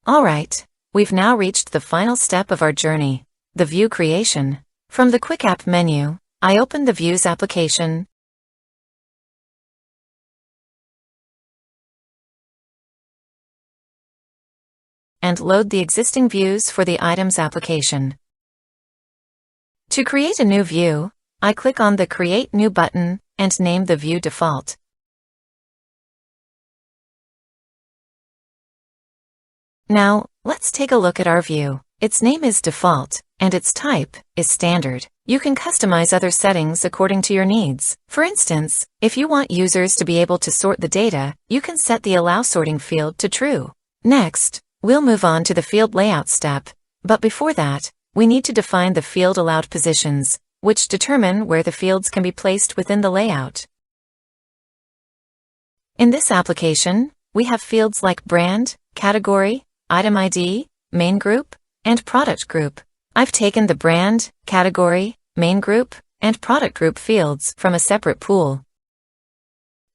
Alright, we've now reached the final step of our journey, the view creation. From the QuickApp menu, I open the Views application and load the existing views for the Items application. To create a new view, I click on the Create New button and name the view Default. Now, let's take a look at our view. Its name is Default, and its type is Standard. You can customize other settings according to your needs. For instance, if you want users to be able to sort the data, you can set the Allow Sorting field to True. Next, we'll move on to the Field Layout step, but before that, we need to define the field allowed positions, which determine where the fields can be placed within the layout. In this application, we have fields like Brand, Category, Item ID, Main Group, and Product Group. I've taken the Brand, Category, Main Group, and Product Group fields from a separate pool.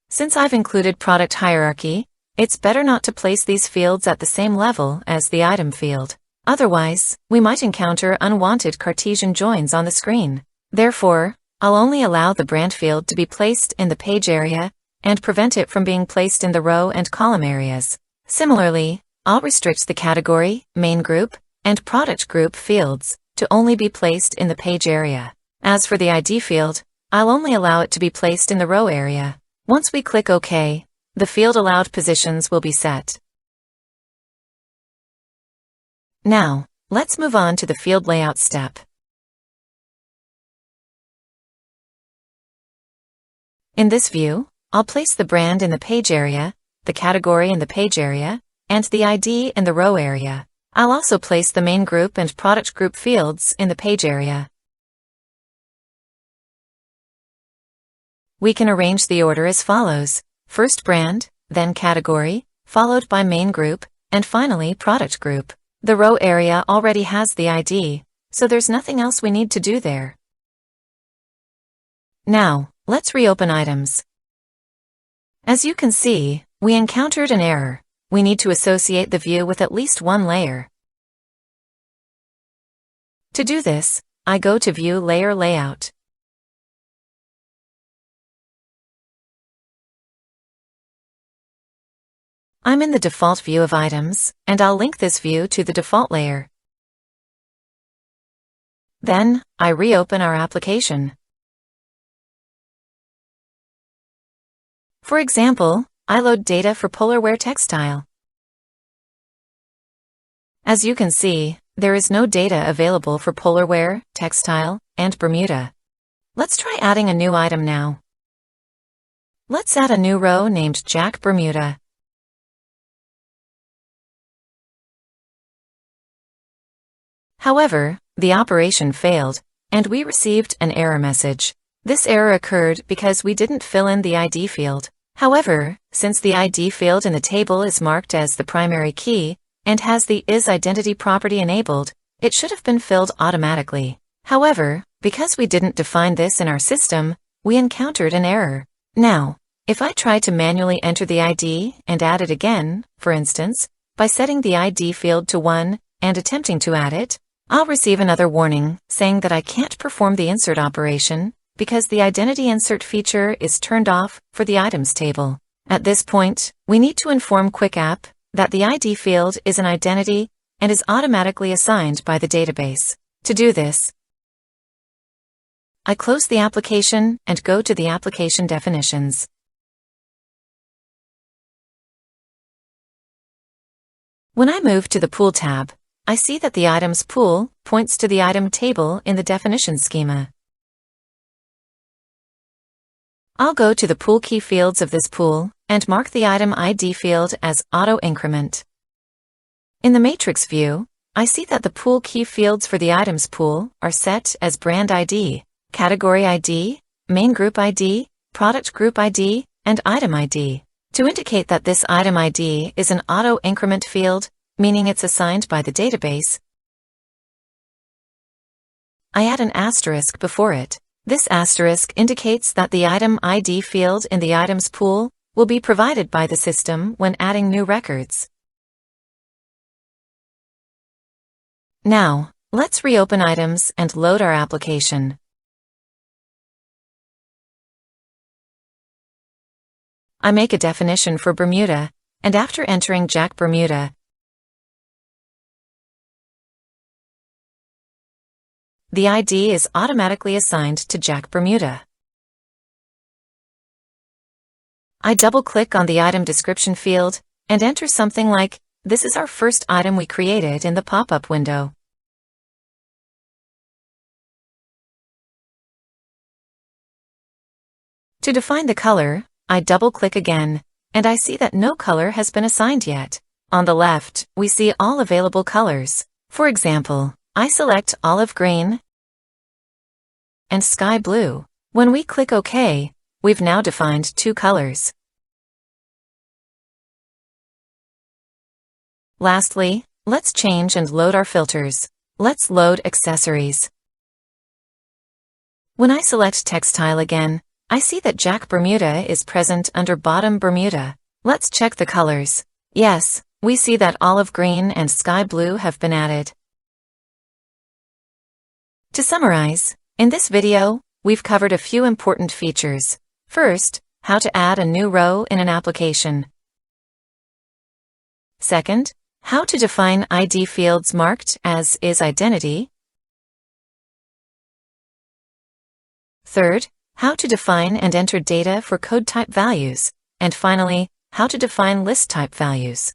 Since I've included Product Hierarchy, it's better not to place these fields at the same level as the Item field. Otherwise, we might encounter unwanted Cartesian joins on the screen. Therefore, I'll only allow the Brand field to be placed in the page area and prevent it from being placed in the row and column areas. Similarly, I'll restrict the Category, Main Group, and Product Group fields to only be placed in the page area. As for the ID field, I'll only allow it to be placed in the row area. Once we click OK, the field allowed positions will be set. Now, let's move on to the Field Layout step. In this view, I'll place the Brand in the page area, the Category in the page area, and the ID in the row area. I'll also place the Main Group and Product Group fields in the page area. We can arrange the order as follows: first Brand, then Category, followed by Main Group, and finally Product Group. The row area already has the ID, so there's nothing else we need to do there. Now, let's reopen Items. As you can see, we encountered an error. We need to associate the view with at least one layer. To do this, I go to View Layer Layout. I'm in the default view of Items, and I'll link this view to the default layer. Then, I reopen our application. For example, I load data for Polarwear Textile. As you can see, there is no data available for Polarwear, Textile, and Bermuda. Let's try adding a new item now. Let's add a new row named Jack Bermuda. However, the operation failed, and we received an error message. This error occurred because we didn't fill in the ID field. However, since the ID field in the table is marked as the primary key and has the isIdentity property enabled, it should have been filled automatically. However, because we didn't define this in our system, we encountered an error. Now, if I try to manually enter the ID and add it again, for instance, by setting the ID field to 1 and attempting to add it, I'll receive another warning saying that I can't perform the insert operation because the identity insert feature is turned off for the items table. At this point, we need to inform QuickApp that the ID field is an identity and is automatically assigned by the database. To do this, I close the application and go to the application definitions. When I move to the Pool tab, I see that the Items pool points to the item table in the definition schema. I'll go to the pool key fields of this pool and mark the item ID field as Auto Increment. In the matrix view, I see that the pool key fields for the items pool are set as Brand ID, Category ID, Main Group ID, Product Group ID, and Item ID. To indicate that this item ID is an auto increment field, meaning it's assigned by the database, I add an asterisk before it. This asterisk indicates that the item ID field in the items pool will be provided by the system when adding new records. Now, let's reopen items and load our application. I make a definition for Bermuda, and after entering Jack Bermuda, the ID is automatically assigned to Jack Bermuda. I double-click on the item description field and enter something like, "This is our first item we created," in the pop-up window. To define the color, I double-click again, and I see that no color has been assigned yet. On the left, we see all available colors. For example, I select olive green and sky blue. When we click OK, we've now defined two colors. Lastly, let's change and load our filters. Let's load accessories. When I select textile again, I see that Jack Bermuda is present under bottom Bermuda. Let's check the colors. Yes, we see that olive green and sky blue have been added. To summarize, in this video, we've covered a few important features. First, how to add a new row in an application. Second, how to define ID fields marked as isIdentity. Third, how to define and enter data for code type values. And finally, how to define list type values.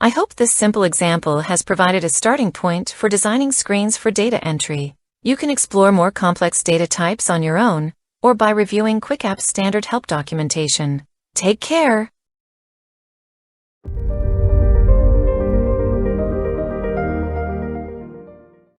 I hope this simple example has provided a starting point for designing screens for data entry. You can explore more complex data types on your own, or by reviewing QuickApp's standard help documentation. Take care!